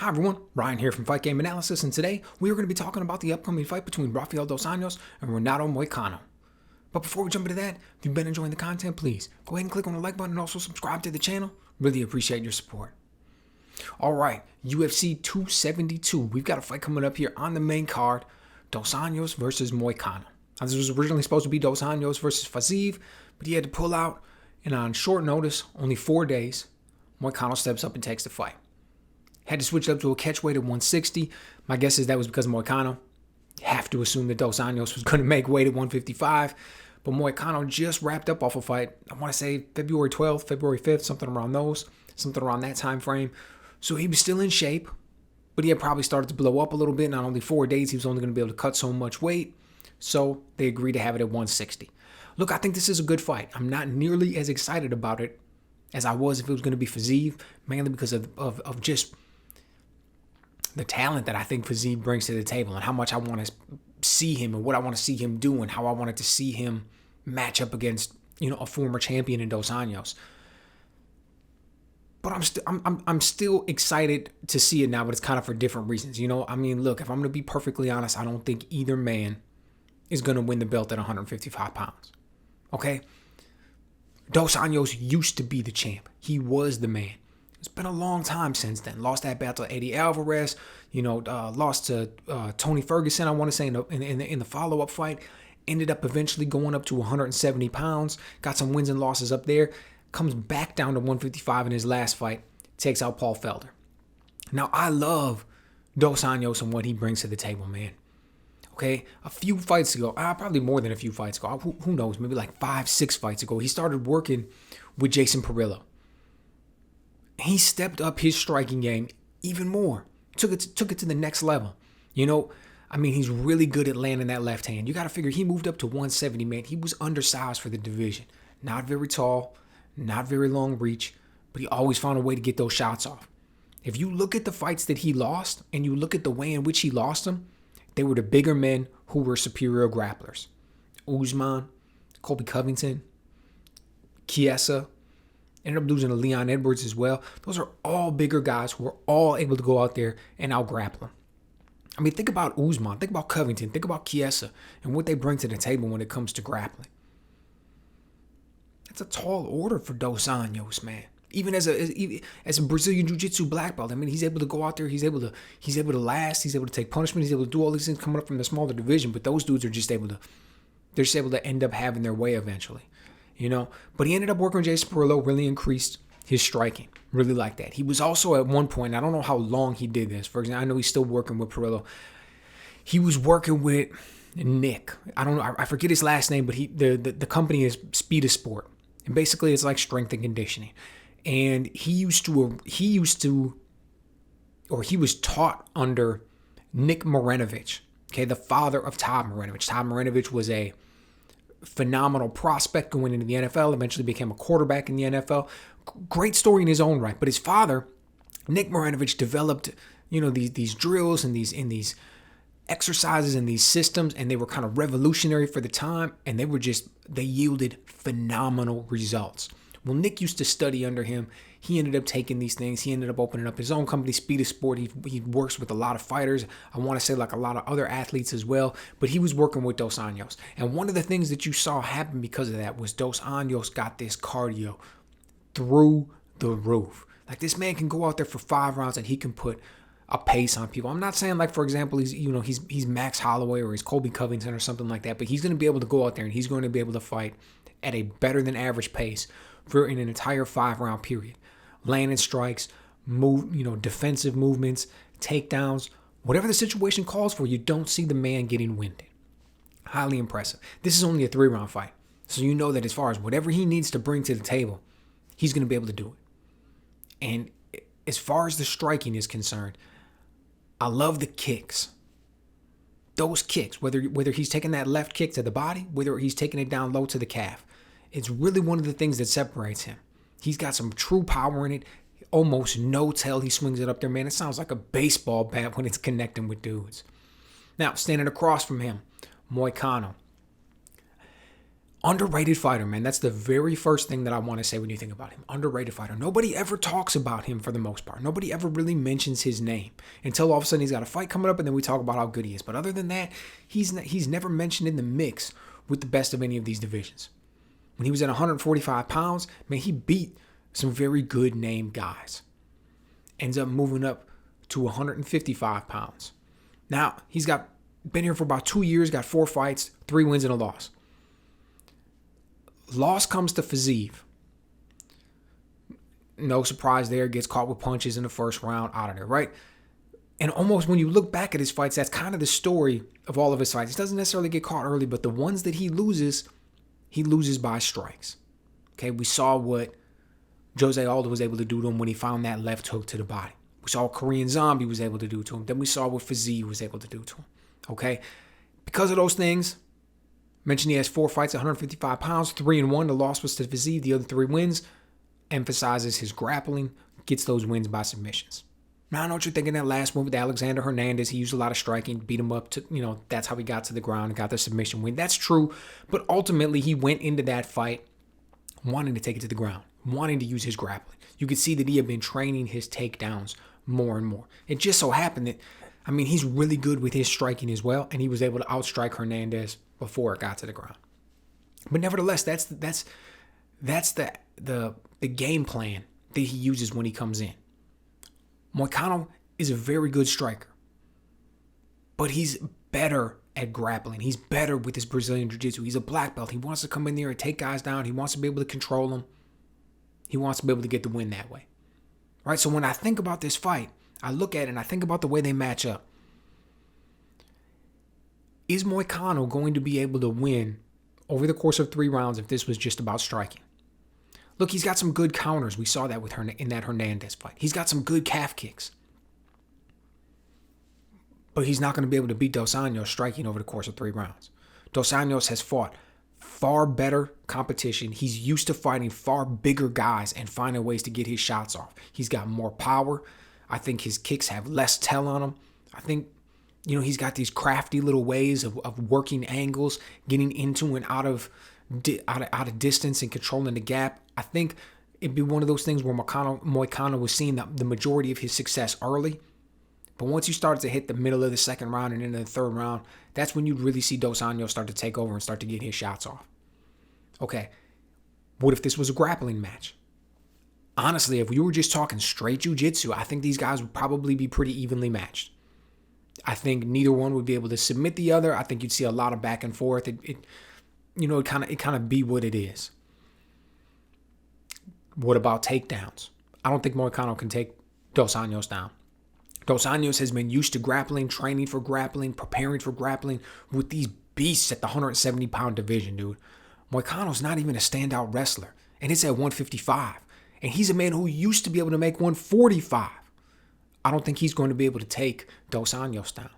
Hi everyone, Ryan here from Fight Game Analysis, and today we are going to be talking about the upcoming fight between Rafael dos Anjos and Renato Moicano. But before we jump into that, if you've been enjoying the content, please go ahead and click on the like button and also subscribe to the channel. Really appreciate your support. Alright, UFC 272. We've got a fight coming up here on the main card, Dos Anjos versus Moicano. Now, this was originally supposed to be Dos Anjos versus Fiziev, but he had to pull out, and on short notice, only 4 days, Moicano steps up and takes the fight. Had to switch up to a catchweight at 160. My guess is that was because Moicano. You have to assume that Dos Anjos was going to make weight at 155. But Moicano just wrapped up off a fight, I want to say February 12th, February 5th, something around that time frame. So he was still in shape, but he had probably started to blow up a little bit. Not only 4 days, he was only going to be able to cut so much weight. So they agreed to have it at 160. Look, I think this is a good fight. I'm not nearly as excited about it as I was if it was going to be Fiziev, mainly because of just the talent that I think Fiziev brings to the table and how much I want to see him and what I want to see him do and how I wanted to see him match up against, a former champion in Dos Anjos. But I'm still excited to see it now, but it's kind of for different reasons. Look, if I'm going to be perfectly honest, I don't think either man is going to win the belt at 155 pounds. Okay? Dos Anjos used to be the champ. He was the man. It's been a long time since then. Lost that battle to Eddie Alvarez. Lost to Tony Ferguson, I want to say, in the follow-up fight. Ended up eventually going up to 170 pounds. Got some wins and losses up there. Comes back down to 155 in his last fight. Takes out Paul Felder. Now, I love Dos Anjos and what he brings to the table, man. Okay, a few fights ago, probably more than a few fights ago, who knows, maybe like 5-6 fights ago, he started working with Jason Parillo. He stepped up his striking game even more. Took it to the next level. He's really good at landing that left hand. You got to figure he moved up to 170, man. He was undersized for the division. Not very tall, not very long reach, but he always found a way to get those shots off. If you look at the fights that he lost and you look at the way in which he lost them, they were the bigger men who were superior grapplers. Usman, Colby Covington, Chiesa, ended up losing to Leon Edwards as well. Those are all bigger guys who are all able to go out there and out-grapple him. Think about Usman, think about Covington, think about Chiesa, and what they bring to the table when it comes to grappling. That's a tall order for Dos Anjos, man. Even as a Brazilian Jiu-Jitsu black belt, he's able to go out there, he's able to last, he's able to take punishment, he's able to do all these things coming up from the smaller division, but those dudes are just able to end up having their way eventually. But he ended up working with Jason Parillo, really increased his striking. Really like that. He was also at one point, I don't know how long he did this. For example, I know he's still working with Parillo. He was working with Nick. I don't know, I forget his last name, but the company is Speed of Sport. And basically it's like strength and conditioning. And he was taught under Nick Marinovich, okay, the father of Todd Marinovich. Todd Marinovich was a phenomenal prospect going into the NFL, eventually became a quarterback in the NFL. Great story in his own right. But his father, Nick Marinovich, developed, these drills and these exercises and these systems, and they were kind of revolutionary for the time, and they yielded phenomenal results. Well, Nick used to study under him. He ended up taking these things. He ended up opening up his own company, Speed of Sport. He works with a lot of fighters. I want to say like a lot of other athletes as well. But he was working with Dos Anjos. And one of the things that you saw happen because of that was Dos Anjos got this cardio through the roof. Like, this man can go out there for 5 rounds and he can put a pace on people. I'm not saying, like, for example, he's Max Holloway or he's Colby Covington or something like that. But he's going to be able to go out there and he's going to be able to fight at a better than average pace for an entire 5-round period. Landing strikes, defensive movements, takedowns, whatever the situation calls for, you don't see the man getting winded. Highly impressive. This is only a 3-round fight. So you know that as far as whatever he needs to bring to the table, he's going to be able to do it. And as far as the striking is concerned, I love the kicks. Those kicks, whether he's taking that left kick to the body, whether he's taking it down low to the calf, it's really one of the things that separates him. He's got some true power in it. Almost no tell he swings it up there, man. It sounds like a baseball bat when it's connecting with dudes. Now, standing across from him, Moicano. Underrated fighter, man. That's the very first thing that I want to say when you think about him. Underrated fighter. Nobody ever talks about him for the most part. Nobody ever really mentions his name until all of a sudden he's got a fight coming up and then we talk about how good he is. But other than that, he's never mentioned in the mix with the best of any of these divisions. When he was at 145 pounds, man, he beat some very good name guys. Ends up moving up to 155 pounds. Now, he's been here for about 2 years, got 4 fights, 3 wins and a loss. Loss comes to Fiziev. No surprise there. Gets caught with punches in the first round, out of there, right? And almost when you look back at his fights, that's kind of the story of all of his fights. He doesn't necessarily get caught early, but the ones that he loses by strikes. Okay, we saw what Jose Aldo was able to do to him when he found that left hook to the body. We saw what Korean Zombie was able to do to him. Then we saw what Fiziev was able to do to him. Okay, because of those things, mentioned he has 4 fights at 155 pounds, 3-1. The loss was to Fiziev. The other 3 wins. Emphasizes his grappling. Gets those wins by submissions. Now I know what you're thinking. That last one with Alexander Hernandez, he used a lot of striking, beat him up to, that's how he got to the ground and got the submission win. That's true. But ultimately, he went into that fight wanting to take it to the ground, wanting to use his grappling. You could see that he had been training his takedowns more and more. It just so happened that, he's really good with his striking as well, and he was able to outstrike Hernandez before it got to the ground. But nevertheless, that's the game plan that he uses when he comes in. Moicano is a very good striker, but he's better at grappling. He's better with his Brazilian Jiu-Jitsu. He's a black belt. He wants to come in there and take guys down. He wants to be able to control them. He wants to be able to get the win that way. Right? So when I think about this fight, I look at it and I think about the way they match up. Is Moicano going to be able to win over the course of 3 rounds if this was just about striking? Look, he's got some good counters. We saw that with her in that Hernandez fight. He's got some good calf kicks. But he's not going to be able to beat Dos Anjos striking over the course of 3 rounds. Dos Anjos has fought far better competition. He's used to fighting far bigger guys and finding ways to get his shots off. He's got more power. I think his kicks have less tell on them. I think, he's got these crafty little ways of working angles, getting into and out of distance and controlling the gap. I think it'd be one of those things where Moicano was seeing the majority of his success early. But once you start to hit the middle of the second round and into the third round, that's when you'd really see Dos Anjos start to take over and start to get his shots off. Okay, what if this was a grappling match? Honestly, if we were just talking straight jiu-jitsu, I think these guys would probably be pretty evenly matched. I think neither one would be able to submit the other. I think you'd see a lot of back and forth. It kind of be what it is. What about takedowns? I don't think Moicano can take Dos Anjos down. Dos Anjos has been used to grappling, training for grappling, preparing for grappling with these beasts at the 170-pound division, dude. Moicano's not even a standout wrestler, and it's at 155. And he's a man who used to be able to make 145. I don't think he's going to be able to take Dos Anjos down.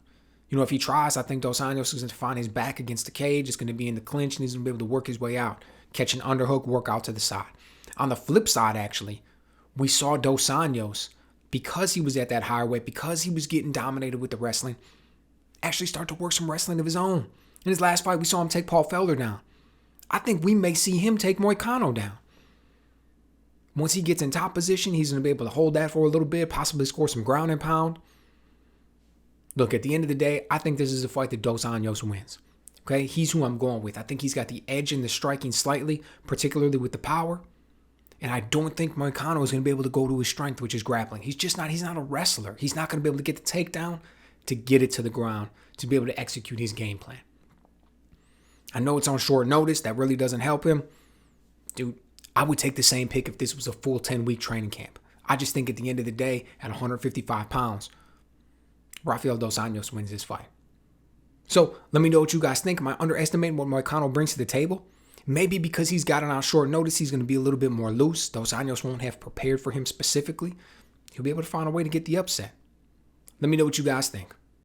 If he tries, I think Dos Anjos is going to find his back against the cage. It's going to be in the clinch, and he's going to be able to work his way out, catch an underhook, work out to the side. On the flip side, actually, we saw Dos Anjos, because he was at that higher weight, because he was getting dominated with the wrestling, actually start to work some wrestling of his own. In his last fight, we saw him take Paul Felder down. I think we may see him take Moicano down. Once he gets in top position, he's going to be able to hold that for a little bit, possibly score some ground and pound. Look, at the end of the day, I think this is a fight that Dos Anjos wins. Okay, he's who I'm going with. I think he's got the edge in the striking slightly, particularly with the power. And I don't think Moicano is going to be able to go to his strength, which is grappling. He's not a wrestler. He's not going to be able to get the takedown, to get it to the ground, to be able to execute his game plan. I know it's on short notice. That really doesn't help him. Dude, I would take the same pick if this was a full 10-week training camp. I just think at the end of the day, at 155 pounds, Rafael dos Anjos wins this fight. So let me know what you guys think. Am I underestimating what Moicano brings to the table? Maybe because he's got it on short notice, he's going to be a little bit more loose. Dos Anjos won't have prepared for him specifically. He'll be able to find a way to get the upset. Let me know what you guys think.